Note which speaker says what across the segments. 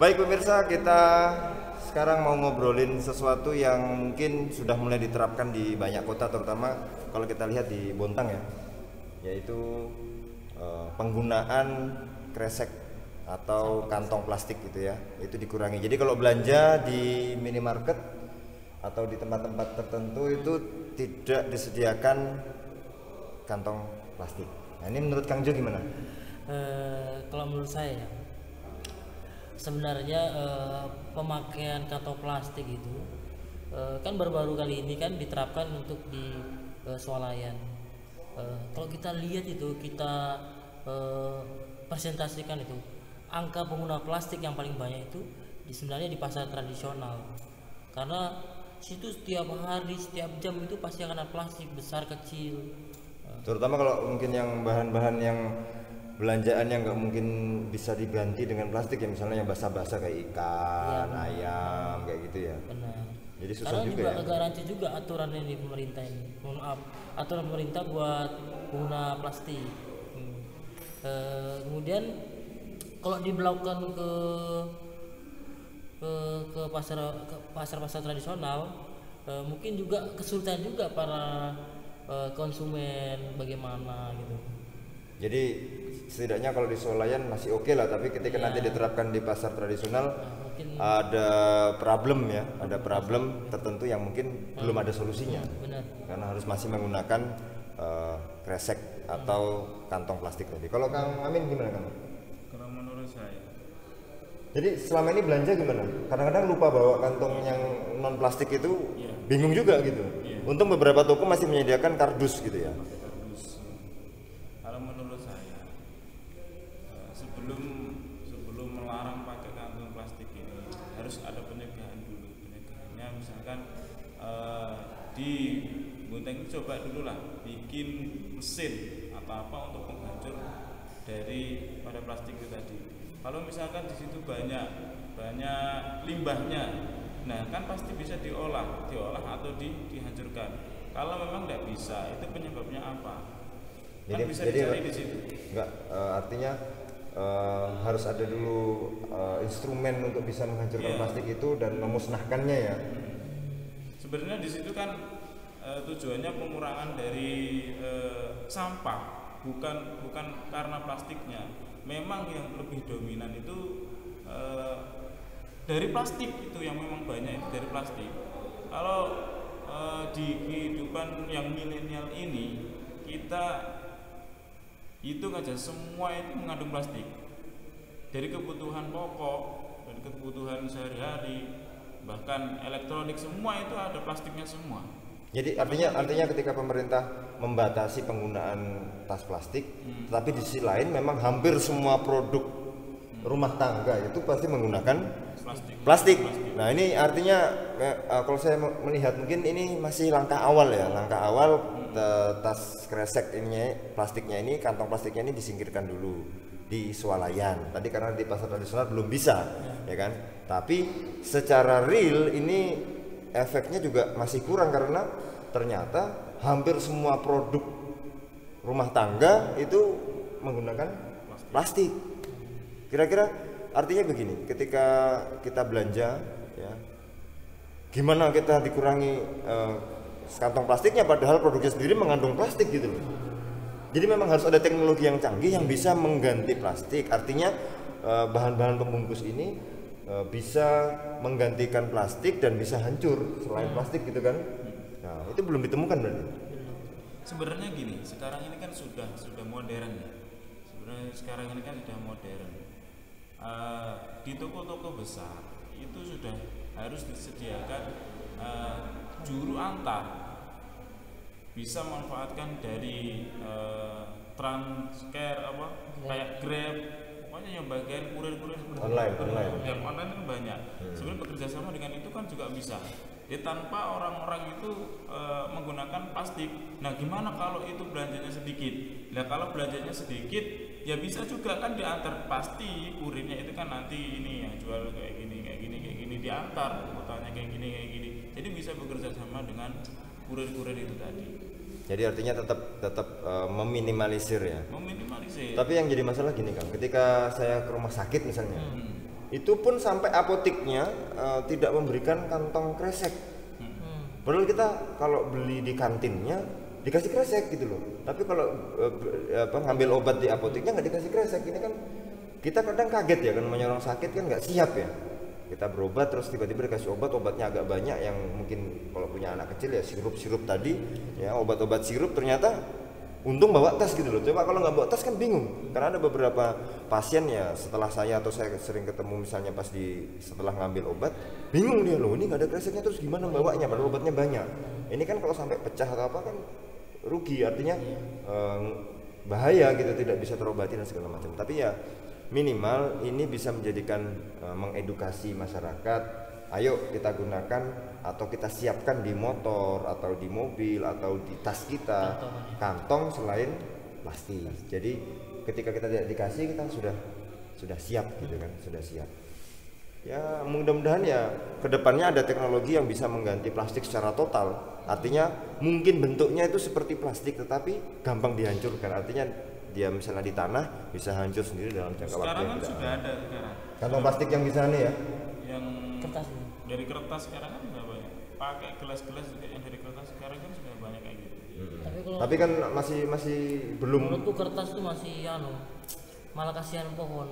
Speaker 1: Baik pemirsa, kita sekarang mau ngobrolin sesuatu yang mungkin sudah mulai diterapkan di banyak kota, terutama kalau kita lihat di Bontang ya, yaitu penggunaan kresek atau kantong plastik gitu ya, itu dikurangi. Jadi kalau belanja di minimarket atau di tempat-tempat tertentu itu tidak disediakan kantong plastik. Nah ini menurut Kang Jo gimana?
Speaker 2: Kalau menurut saya sebenarnya pemakaian kantong plastik itu kan baru-baru kali ini kan diterapkan untuk di swalayan. Kalau kita lihat itu, kita presentasikan itu, angka pengguna plastik yang paling banyak itu sebenarnya di pasar tradisional, karena situ setiap hari setiap jam itu pasti akan ada plastik besar kecil.
Speaker 1: Terutama kalau mungkin yang bahan-bahan yang belanjaan yang nggak mungkin bisa diganti dengan plastik ya, misalnya yang basah-basah kayak ikan,
Speaker 2: Ya,
Speaker 1: ayam kayak gitu ya.
Speaker 2: benar.
Speaker 1: Jadi susah
Speaker 2: Karena
Speaker 1: juga
Speaker 2: juga
Speaker 1: ya.
Speaker 2: agak rancu juga aturan ini pemerintah ini. Mohon maaf, aturan pemerintah buat pengguna plastik. Kemudian kalau diberlakukan ke pasar tradisional, mungkin juga kesulitan juga para konsumen bagaimana gitu.
Speaker 1: Jadi setidaknya kalau di swalayan masih oke lah, tapi ketika nanti diterapkan di pasar tradisional
Speaker 2: Mungkin
Speaker 1: ada problem ya, ada problem tertentu yang mungkin belum ada solusinya.
Speaker 2: benar.
Speaker 1: Karena harus masih menggunakan kresek atau kantong plastik tadi. Kalau Kang Amin gimana Kang?
Speaker 3: Kalau menurut saya,
Speaker 1: Jadi selama ini belanja gimana? Kadang-kadang lupa bawa kantong yang non plastik itu,
Speaker 3: Iya.
Speaker 1: bingung juga gitu.
Speaker 3: Iya.
Speaker 1: Untung beberapa toko masih menyediakan kardus gitu ya.
Speaker 3: harus, kalau menurut saya, sebelum melarang pakai kantong plastik ini harus ada pencegahan dulu. Pencegahannya misalkan di Bontang itu coba dulu lah bikin mesin atau apa untuk penghancur dari pada plastik itu tadi. Kalau misalkan di situ banyak limbahnya, nah kan pasti bisa diolah atau dihancurkan. Kalau memang tidak bisa, itu penyebabnya apa? Kan bisa dicari di situ.
Speaker 1: Enggak, artinya harus ada dulu instrumen untuk bisa menghancurkan
Speaker 3: Iya.
Speaker 1: plastik itu dan memusnahkannya ya.
Speaker 3: Sebenarnya di situ kan tujuannya pengurangan dari sampah, bukan karena plastiknya. Memang yang lebih dominan itu dari plastik, itu yang memang banyak itu dari plastik. Kalau di kehidupan yang milenial ini, kita hitung aja semua itu mengandung plastik, dari kebutuhan pokok, dari kebutuhan sehari-hari, bahkan elektronik, semua itu ada plastiknya semua.
Speaker 1: Jadi artinya ketika pemerintah membatasi penggunaan tas plastik, tetapi di sisi lain memang hampir semua produk rumah tangga itu pasti menggunakan plastik. Nah ini artinya kalau saya melihat mungkin ini masih langkah awal ya, tas kresek ini, plastiknya ini, kantong plastiknya ini disingkirkan dulu di swalayan. Tadi karena di pasar tradisional belum bisa, ya kan? Tapi secara real ini efeknya juga masih kurang karena ternyata hampir semua produk rumah tangga itu menggunakan plastik. Kira-kira artinya begini, ketika kita belanja ya, gimana kita dikurangi kantong plastiknya padahal produknya sendiri mengandung plastik gitu loh. Jadi memang harus ada teknologi yang canggih yang bisa mengganti plastik. Artinya bahan-bahan pembungkus ini bisa menggantikan plastik dan bisa hancur selain plastik gitu kan. Nah itu belum ditemukan berarti.
Speaker 3: Sebenarnya gini, sekarang ini kan sudah modern ya. Sebenarnya sekarang ini kan sudah modern. Di toko-toko besar itu sudah harus disediakan juru antar, bisa memanfaatkan dari transcare apa kayak Grab, pokoknya yang bagian kurir-kurir
Speaker 1: Online.
Speaker 3: yang online kan banyak. Sebenarnya bekerja sama dengan itu kan juga bisa. Jadi tanpa orang-orang itu menggunakan plastik. Nah gimana kalau itu belanjanya sedikit? Nah kalau belanjanya sedikit, ya bisa juga kan diantar, pasti kurirnya itu kan nanti ini yang jual kayak gini diantar, kotanya kayak gini. Jadi bisa bekerja sama dengan kurir-kurir itu tadi.
Speaker 1: Jadi artinya tetap meminimalisir ya.
Speaker 3: Meminimalisir.
Speaker 1: Tapi yang jadi masalah gini Kang, ketika saya ke rumah sakit misalnya, Itu pun sampai apoteknya tidak memberikan kantong kresek. Padahal kita kalau beli di kantinnya dikasih kresek gitu loh. Tapi kalau ngambil obat di apoteknya nggak dikasih kresek. Ini kan kita kadang kaget ya, kan namanya orang sakit kan nggak siap ya. Kita berobat terus tiba-tiba dikasih obatnya agak banyak, yang mungkin kalau punya anak kecil ya sirup tadi ya, obat-obat sirup, ternyata untung bawa tas gitu loh. Coba kalau nggak bawa tas kan bingung. Karena ada beberapa pasien ya, setelah saya atau saya sering ketemu misalnya pas setelah ngambil obat, bingung dia, loh ini nggak ada kreseknya terus gimana bawanya, padahal obatnya banyak. Ini kan kalau sampai pecah atau apa kan rugi, artinya bahaya gitu, tidak bisa terobati dan segala macam. Tapi ya minimal ini bisa menjadikan mengedukasi masyarakat, ayo kita gunakan atau kita siapkan di motor atau di mobil atau di tas kita kantong selain plastik. Jadi ketika kita tidak dikasih, kita sudah siap gitu kan, sudah siap. Ya mudah-mudahan ya kedepannya ada teknologi yang bisa mengganti plastik secara total. Artinya mungkin bentuknya itu seperti plastik tetapi gampang dihancurkan. Artinya dia misalnya di tanah bisa hancur sendiri dalam jangka waktu
Speaker 3: sekarang
Speaker 1: yang
Speaker 3: kan
Speaker 1: tidak
Speaker 3: sudah ada sekarang
Speaker 1: kantong plastik yang bisa nih ya,
Speaker 3: yang
Speaker 2: Kertas ini.
Speaker 3: dari kertas sekarang kan sudah banyak, pakai gelas-gelas juga yang dari kertas sekarang kan sudah banyak kayak gitu.
Speaker 1: tapi kan masih belum.
Speaker 2: Menurutku kertas itu masih malah kasihan pohon.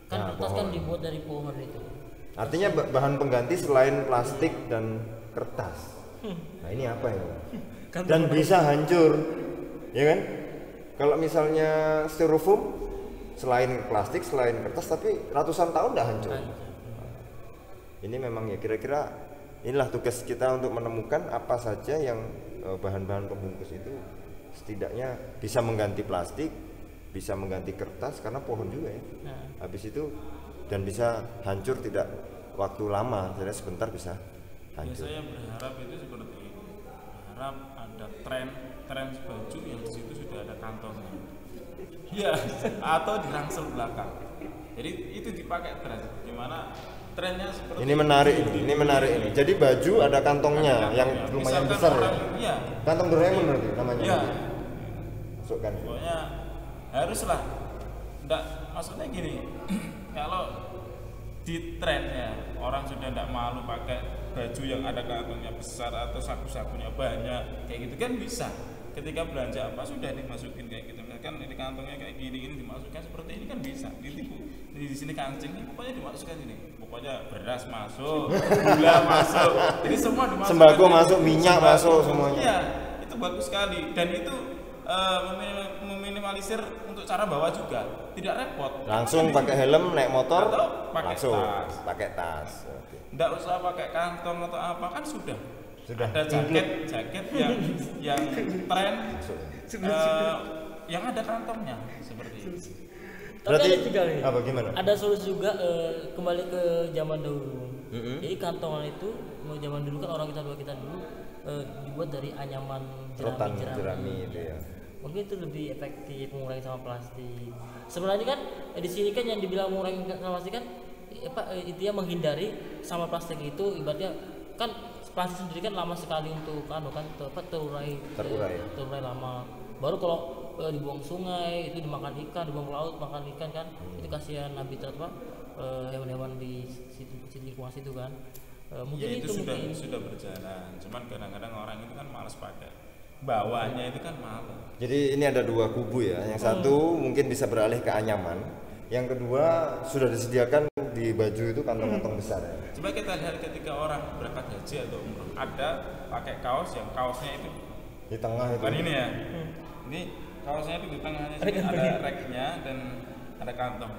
Speaker 2: Kan
Speaker 1: Nah,
Speaker 2: kertas
Speaker 1: pohon.
Speaker 2: kan dibuat dari pohon itu.
Speaker 1: Artinya bahan pengganti selain plastik dan kertas. Nah ini apa ya? Dan bisa hancur, ya kan? Kalau misalnya styrofoam selain plastik, selain kertas, tapi ratusan tahun nggak hancur. Ini memang ya kira-kira inilah tugas kita untuk menemukan apa saja yang bahan-bahan pembungkus itu setidaknya bisa mengganti plastik, bisa mengganti kertas karena pohon juga ya. Habis itu dan bisa hancur tidak waktu lama, jadi sebentar bisa hancur.
Speaker 3: Saya berharap itu seperti ini, berharap ada tren baju yang di situ sudah ada kantongnya, ya, atau di ransel belakang. Jadi itu dipakai tren, gimana trennya seperti
Speaker 1: Ini menarik ini. Jadi baju ada kantongnya yang lumayan
Speaker 3: misalkan
Speaker 1: besar ya.
Speaker 3: Iya.
Speaker 1: Kantong Doraemon berarti namanya.
Speaker 3: Iya.
Speaker 1: Masukkan.
Speaker 3: Pokoknya haruslah, enggak, maksudnya gini, kalau di trennya orang sudah tidak malu pakai baju yang ada kantongnya besar atau saku-sakunya banyak kayak gitu kan bisa. Ketika belanja apa sudah dimasukin kayak gitu, misalkan ini kantongnya kayak gini, ini dimasukkan seperti ini kan bisa. Di sini kancing ini pokoknya dimasukkan ini, pokoknya beras masuk, gula masuk, jadi semua dimasukkan.
Speaker 1: Sembako masuk, minyak masuk semuanya.
Speaker 3: Iya, itu bagus sekali dan itu meminimalisir untuk cara bawa juga, tidak repot.
Speaker 1: Langsung pakai helm naik motor,
Speaker 3: Atau pakai
Speaker 1: langsung
Speaker 3: tas.
Speaker 1: pakai tas. Oke.
Speaker 3: Nggak usah pakai kantong atau apa, kan sudah ada
Speaker 1: include.
Speaker 3: jaket yang tren yang ada kantongnya seperti itu.
Speaker 2: Tapi
Speaker 1: Berarti
Speaker 2: ada juga nih.
Speaker 1: apa gimana?
Speaker 2: Ada solusi juga kembali ke zaman dahulu. Jadi kantongan itu mau zaman dulu kan orang kita dulu dibuat dari anyaman
Speaker 1: Rotan
Speaker 2: jerami.
Speaker 1: jerami itu ya.
Speaker 2: Mungkin itu lebih efektif mengurangi sampah plastik. Sebenarnya kan di sini kan yang dibilang mengurangi sampah plastik kan intinya menghindari sampah plastik itu, ibaratnya kan plastik sendiri kan lama sekali untuk terurai lama. Baru kalau dibuang sungai itu dimakan ikan, dibuang ke laut makan ikan kan, itu kasihan habitat hewan-hewan di situ lingkungan situ kan. Mungkin
Speaker 3: Ya itu
Speaker 2: mungkin.
Speaker 3: sudah berjalan, cuman kadang-kadang orang itu kan malas pakai, bawahnya itu kan malas.
Speaker 1: Jadi ini ada dua kubu ya. Yang satu mungkin bisa beralih ke anyaman. Yang kedua sudah disediakan di baju itu kantong-kantong besar ya.
Speaker 3: Coba kita lihat ketika orang berangkat haji atau umroh, ada pakai kaos yang kaosnya itu
Speaker 1: Di tengah itu.
Speaker 3: bukan ini ya. Ini kaosnya itu di tengahnya sini ada racknya dan ada kantong.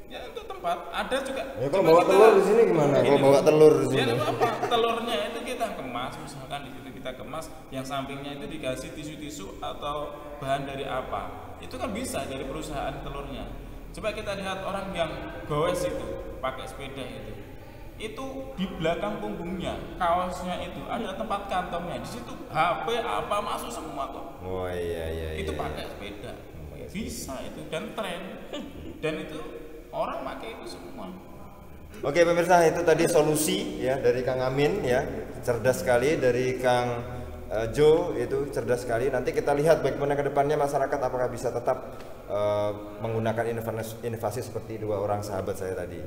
Speaker 3: Ya untuk tempat ada juga.
Speaker 1: Ya kalau
Speaker 3: Coba
Speaker 1: bawa
Speaker 3: kita-
Speaker 1: telur di sini gimana?
Speaker 3: Ini
Speaker 1: Kalau bawa telur di
Speaker 3: Ya
Speaker 1: sini.
Speaker 3: nggak apa, telurnya itu kita kemas, misalkan di situ kita kemas, yang sampingnya itu dikasih tisu-tisu atau bahan dari apa. Itu kan bisa dari perusahaan telurnya. Coba kita lihat orang yang goes itu pakai sepeda itu di belakang punggungnya kaosnya itu ada tempat kantongnya, di situ HP apa masuk semua kok.
Speaker 1: Oh iya.
Speaker 3: Itu pakai sepeda bisa itu dan tren dan itu orang pakai itu semua.
Speaker 1: Oke pemirsa, itu tadi solusi ya dari Kang Amin ya, cerdas sekali, dari Kang Joe itu cerdas sekali. Nanti kita lihat bagaimana ke depannya masyarakat apakah bisa tetap menggunakan inovasi seperti dua orang sahabat saya tadi.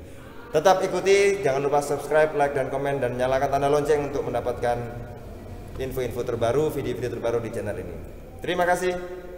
Speaker 1: Tetap ikuti, jangan lupa subscribe, like, dan komen, dan nyalakan tanda lonceng untuk mendapatkan info-info terbaru, video-video terbaru di channel ini. Terima kasih.